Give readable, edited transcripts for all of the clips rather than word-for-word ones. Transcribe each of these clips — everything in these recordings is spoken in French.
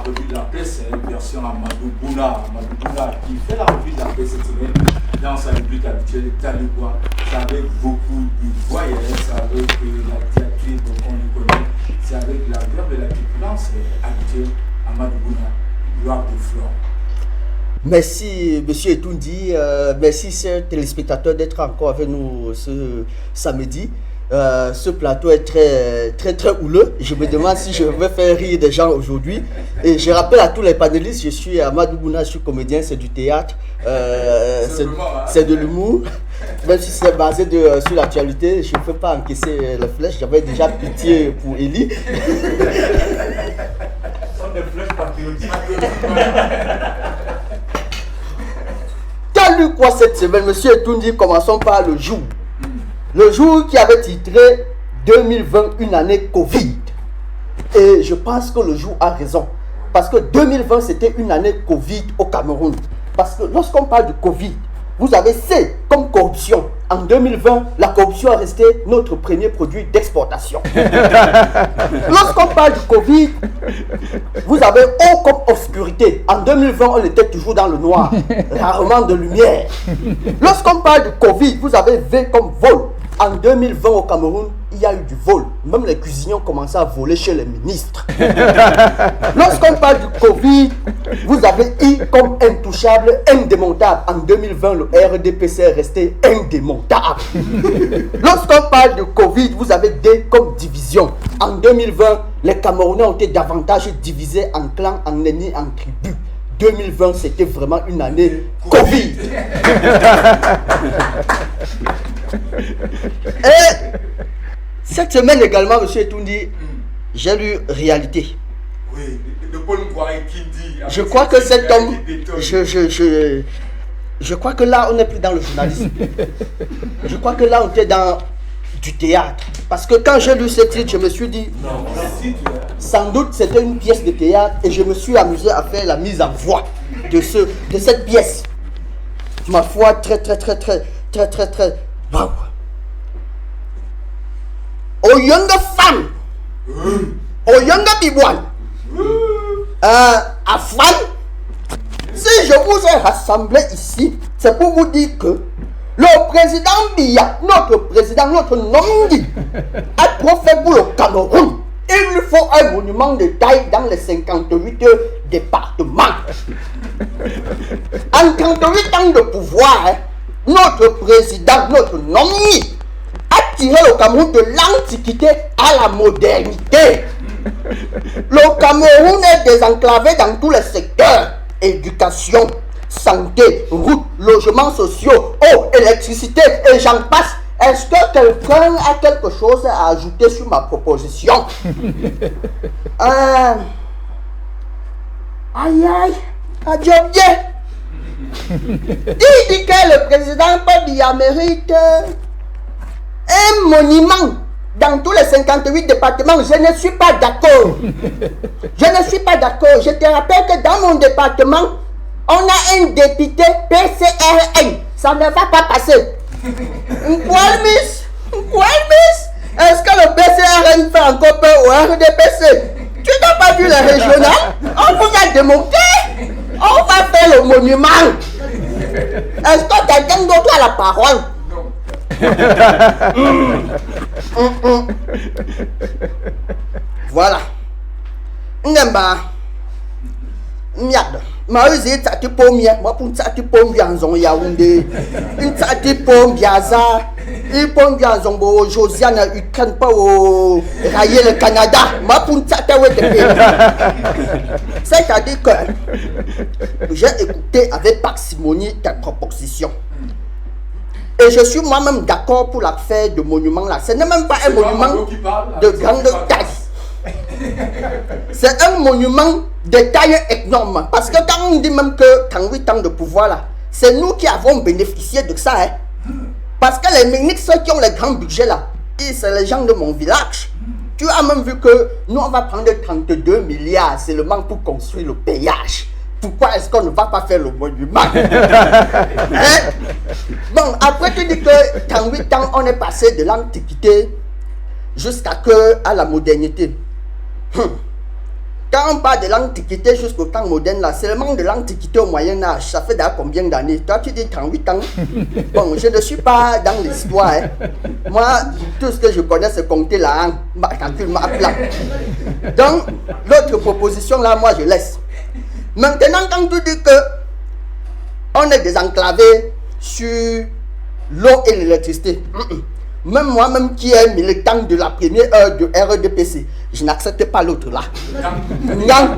revue de la presse, version Amadou Bouna. Amadou Bouna qui fait la revue de la presse cette semaine dans sa rubrique habituelle. T'as de quoi? C'est avec beaucoup de voyelles, c'est avec la diatribe qu'on lui connaît, c'est avec la verbe et la truculence habituelle. Amadou Bouna, gloire de Flore. Merci, monsieur Etoundi. Merci, chers téléspectateurs, d'être encore avec nous ce samedi. Ce plateau est très houleux. Je me demande si je vais faire rire des gens aujourd'hui. Et je rappelle à tous les panélistes, je suis Amadou Bouna, je suis comédien, c'est du théâtre, c'est de l'humour. Même si c'est basé sur l'actualité, je ne peux pas encaisser les flèches. J'avais déjà pitié pour Élie. Ce sont des flèches patriotiques. T'as lu quoi cette semaine, monsieur Etoundi? Commençons par le jour. Le jour qui avait titré 2020, une année Covid. Et je pense que le jour a raison. Parce que 2020, c'était une année Covid au Cameroun. Parce que lorsqu'on parle de Covid, vous avez C comme corruption. En 2020, la corruption est restée notre premier produit d'exportation. Lorsqu'on parle du Covid, vous avez O comme obscurité. En 2020, on était toujours dans le noir, rarement de lumière. Lorsqu'on parle du Covid, vous avez V comme vol. En 2020 au Cameroun, il y a eu du vol. Même les cuisiniers ont commencé à voler chez les ministres. Lorsqu'on parle du Covid, vous avez I comme intouchable, indémontable. En 2020, le RDPC est resté indémontable. Lorsqu'on parle de Covid, vous avez D comme division. En 2020, les Camerounais ont été davantage divisés en clans, en ennemis, en tribus. 2020, c'était vraiment une année Covid. Et cette semaine également, monsieur Etoundi, j'ai lu Réalité. Oui, de Paul Ngouaré qui dit. Je crois que cet homme, je crois que là, on n'est plus dans le journalisme. Je crois que là, on était dans du théâtre. Parce que quand j'ai lu ce titre, je me suis dit, sans doute c'était une pièce de théâtre et je me suis amusé à faire la mise en voix de cette pièce. Ma foi, très, wow. Aux young femmes, aux young bibouane, à Fan, si je vous ai rassemblé ici, c'est pour vous dire que le président Biya, notre président, notre Nomdi, a trop fait pour le Cameroun. Il lui faut un monument de taille dans les 58 départements. En 38 ans de pouvoir, notre président, notre Nomdi, a tiré le Cameroun de l'antiquité à la modernité. Le Cameroun est désenclavé dans tous les secteurs. Éducation, santé, routes, logements sociaux, eau, électricité et j'en passe. Est-ce que quelqu'un a quelque chose à ajouter sur ma proposition? Aïe aïe, adieu bien. Il dit que le président Biya mérite un monument dans tous les 58 départements. Je ne suis pas d'accord. Je ne suis pas d'accord. Je te rappelle que dans mon département, on a un député PCRN. Ça ne va pas passer. Est-ce que le PCRN fait encore peur au RDPC? Tu n'as pas vu les régionales? On vous a démonté. On va faire le monument. Est-ce que quelqu'un d'autre a la parole? Voilà. N'emba. Merde. Maïs tati pomie, moi pour tati pomie en zon Yaoundé, une tati pomie Biaza, une pomie en zon bo Josiane Ukraine pas au railler le Canada, moi pour tati c'est-à-dire que j'ai écouté avec parcimonie ta proposition. Et je suis moi-même d'accord pour l'affaire de monument là. Ce n'est même pas un monument de grande taille. C'est un monument de taille énorme. Parce que quand on dit même que 38 ans de pouvoir là, c'est nous qui avons bénéficié de ça. Hein. Parce que les ministres qui ont les grands budgets là, c'est les gens de mon village. Tu as même vu que nous on va prendre 32 milliards seulement pour construire le péage. Pourquoi est-ce qu'on ne va pas faire le monument? Hein? Bon, après tu dis que 38 ans on est passé de l'antiquité jusqu'à la modernité. quand on parle de l'Antiquité jusqu'au temps moderne, là, seulement de l'Antiquité au Moyen-Âge, ça fait d'ailleurs combien d'années? Toi, tu dis 38 ans. Bon, je ne suis pas dans l'histoire. Hein. Moi, tout ce que je connais, c'est compter la langue. Donc, l'autre proposition, là, moi, je laisse. Maintenant, quand tu dis que on est désenclavé sur l'eau et l'électricité, même moi-même qui est militant de la première heure de RDPC, je n'accepte pas l'autre là. Là,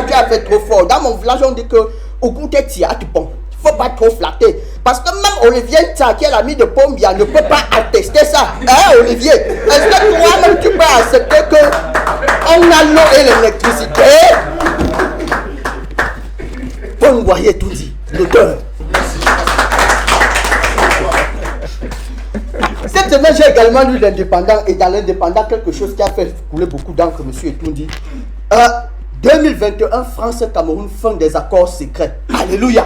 tu as fait trop fort. Dans mon village, on dit que au goût de tia, tu pont. Il ne faut pas trop flatter. Parce que même Olivier Ntia, qui est l'ami de Pombia, ne peut pas attester ça. Hein, Olivier? Est-ce que toi-même tu peux accepter qu'on a l'eau et l'électricité? Vous voyez tout dit, l'auteur. Cette semaine, j'ai également lu l'Indépendant, et dans l'Indépendant, quelque chose qui a fait couler beaucoup d'encre, monsieur Etoundi. 2021, France et Cameroun font des accords secrets. Alléluia.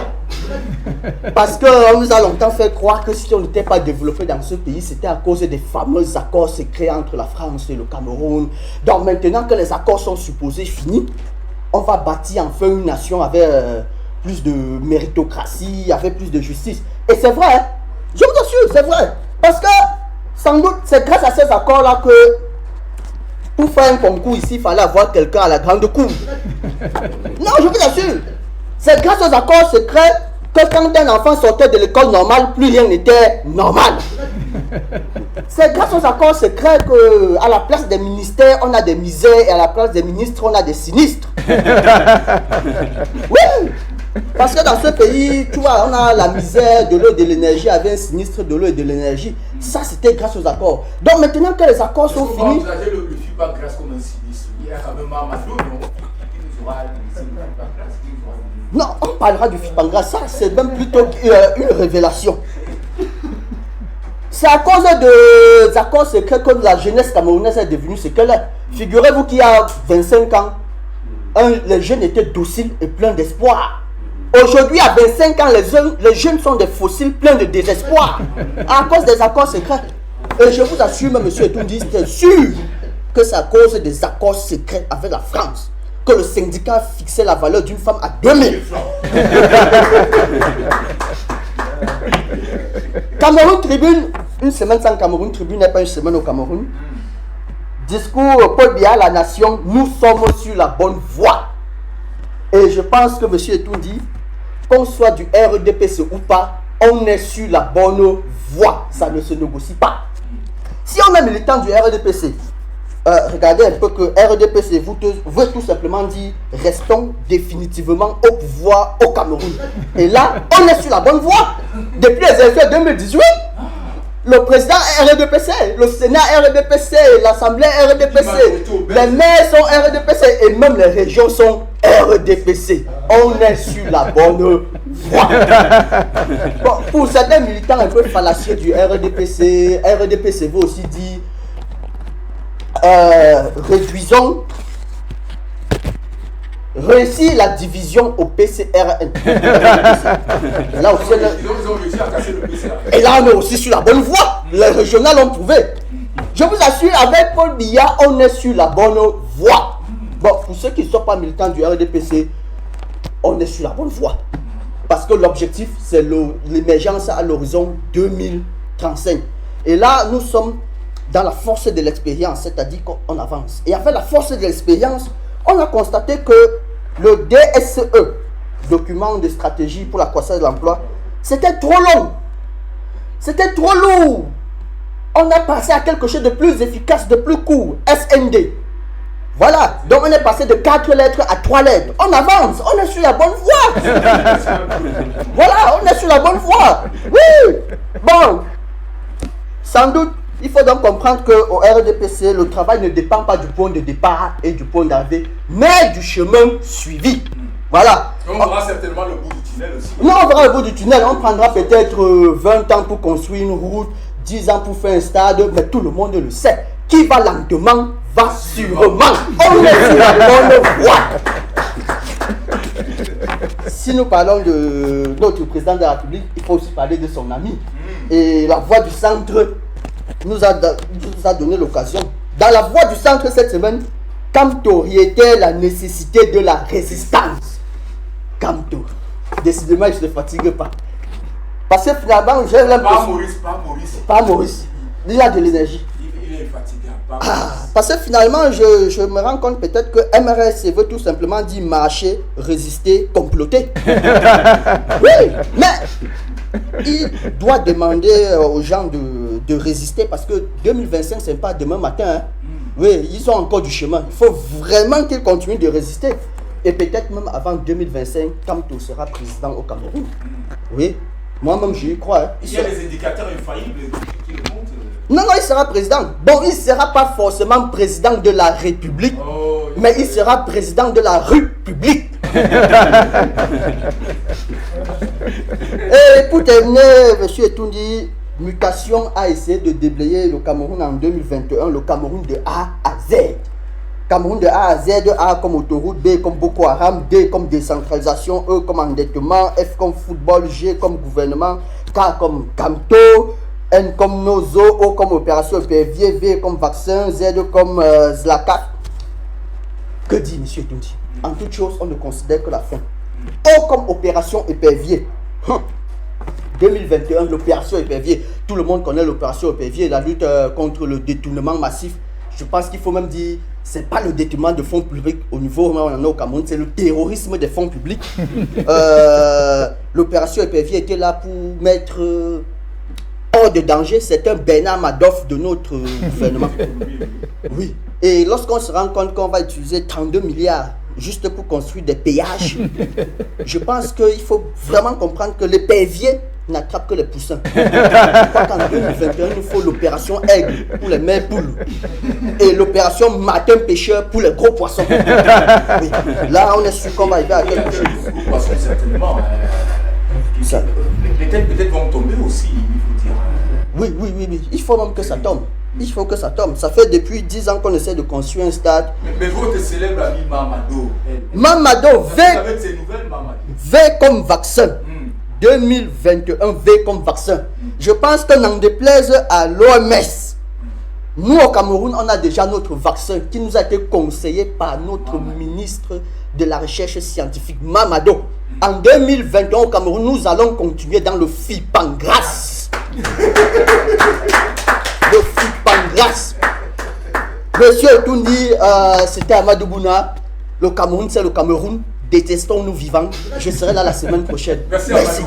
Parce qu'on nous a longtemps fait croire que si on n'était pas développé dans ce pays, c'était à cause des fameux accords secrets entre la France et le Cameroun. Donc maintenant que les accords sont supposés finis, on va bâtir enfin une nation avec plus de méritocratie, avec plus de justice. Et c'est vrai, hein? Je vous assure, c'est vrai. Parce que, sans doute, c'est grâce à ces accords-là que, pour faire un concours ici, il fallait avoir quelqu'un à la grande cour. Non, je vous assure. C'est grâce aux accords secrets que quand un enfant sortait de l'école normale, plus rien n'était normal. C'est grâce aux accords secrets qu'à la place des ministères, on a des misères, et à la place des ministres, on a des sinistres. Oui! Parce que dans ce pays, tu vois, on a la misère de l'eau et de l'énergie avec un sinistre de l'eau et de l'énergie. Ça, c'était grâce aux accords. Donc maintenant que les accords sont finis... Vous avez le FIPA grâce comme un sinistre. Il y a quand même Mamadou, non, on parlera du FIPANGRA. Ça, c'est même plutôt une révélation. C'est à cause des accords secrets que la jeunesse camerounaise est devenue ce qu'elle est. Figurez-vous qu'il y a 25 ans, les jeunes étaient dociles et pleins d'espoir. Aujourd'hui, à 25 ans, les jeunes sont des fossiles pleins de désespoir à cause des accords secrets. Et je vous assure, monsieur Etoundi, c'est sûr que c'est à cause des accords secrets avec la France que le syndicat fixait la valeur d'une femme à 2000 francs. Cameroun Tribune, une semaine sans Cameroun Tribune n'est pas une semaine au Cameroun. Discours Paul Biya, la nation, nous sommes sur la bonne voie. Et je pense que monsieur Etoundi, qu'on soit du RDPC ou pas, on est sur la bonne voie. Ça ne se négocie pas. Si on est militant du RDPC, regardez un peu que RDPC veut tout simplement dire restons définitivement au pouvoir au Cameroun. Et là, on est sur la bonne voie. Depuis les élections 2018, le président RDPC, le Sénat RDPC, l'Assemblée RDPC, les maires sont RDPC et même les régions sont RDPC. On est sur la bonne voie. Bon, pour certains militants un peu fallacieux du RDPC, RDPC veut aussi dire réussir la division au PCRN. Là aussi, et là, on est aussi sur la bonne voie. Les régionales ont prouvé. Je vous assure, avec Paul Biya, on est sur la bonne voie. Bon, pour ceux qui ne sont pas militants du RDPC, on est sur la bonne voie. Parce que l'objectif, c'est l'émergence à l'horizon 2035. Et là, nous sommes dans la force de l'expérience, c'est-à-dire qu'on avance. Et avec la force de l'expérience, on a constaté que le DSE, document de stratégie pour la croissance de l'emploi, c'était trop long. C'était trop lourd. On a passé à quelque chose de plus efficace, de plus court, SND. Voilà, donc on est passé de 4 lettres à 3 lettres. On avance, on est sur la bonne voie. Voilà, on est sur la bonne voie. Oui. Bon, sans doute, il faut donc comprendre qu'au RDPC, le travail ne dépend pas du point de départ et du point d'arrivée, mais du chemin suivi. Voilà. On verra certainement le bout du tunnel aussi. Non, on verra le bout du tunnel. On prendra peut-être 20 ans pour construire une route, 10 ans pour faire un stade, mais tout le monde le sait. Qui va lentement, va sûrement. On est sur la bonne voie. Si nous parlons de notre président de la République, il faut aussi parler de son ami. Et la voix du centre nous a donné l'occasion. Dans la voix du centre cette semaine, Kamto, il était la nécessité de la résistance. Kamto. Décidément, je ne fatigue pas. Parce que finalement, j'ai l'impression... Pas Maurice. Il a de l'énergie. Il est fatigué. Parce que finalement, je me rends compte peut-être que MRS veut tout simplement dire marcher, résister, comploter. Oui, mais il doit demander aux gens de résister parce que 2025, ce n'est pas demain matin. Hein. Oui, ils ont encore du chemin. Il faut vraiment qu'ils continuent de résister. Et peut-être même avant 2025, Kamto sera président au Cameroun. Oui, moi-même, j'y crois. Hein. Il y a des indicateurs infaillibles qui le montrent. Non, il sera président. Bon, il ne sera pas forcément président de la République, mais il sera président de la République. Et pour terminer, M. Etoundi, Mutation a essayé de déblayer le Cameroun en 2021, le Cameroun de A à Z. Cameroun de A à Z, A comme autoroute, B comme Boko Haram, D comme décentralisation, E comme endettement, F comme football, G comme gouvernement, K comme Kamto, N comme Nozo, O comme opération épervier, V comme vaccin, Z comme Zlaka. Que dit M. Etoundi? En toute chose, on ne considère que la fin. O comme opération épervier. 2021, l'opération épervier. Tout le monde connaît l'opération épervier, la lutte contre le détournement massif. Je pense qu'il faut même dire, c'est pas le détournement de fonds publics au niveau où on en a au Cameroun, c'est le terrorisme des fonds publics. L'opération épervier était là pour mettre hors de danger certains Bernard Madoff de notre gouvernement. Oui. Et lorsqu'on se rend compte qu'on va utiliser 32 milliards juste pour construire des péages, je pense qu'il faut vraiment comprendre que l'épervier n'attrape que les poussins. Je crois qu'en 2021, il nous faut l'opération aigle pour les mères poules et l'opération matin pêcheur pour les gros poissons. Oui. Là, on est sûr qu'on va arriver à quelque chose. Les gros poissons, certainement. Les têtes peut-être vont tomber aussi, il faut dire. Oui. Il faut même que ça tombe. Il faut que ça tombe. Ça fait depuis 10 ans qu'on essaie de construire un stade. Mais votre célèbre ami Mamado. Mamado, avec ses nouvelles Mamado. V comme vaccin. 2021, V comme vaccin. Je pense que n'en déplaise à l'OMS, nous au Cameroun, on a déjà notre vaccin qui nous a été conseillé par notre ministre de la Recherche scientifique, Mamado. En 2021 au Cameroun, nous allons continuer dans le FIPANGRAS. Le FIPANGRAS. Monsieur Etoundi, c'était Amadou Bouna. Le Cameroun, c'est le Cameroun. Détestons-nous vivants. Je serai là la semaine prochaine. Merci.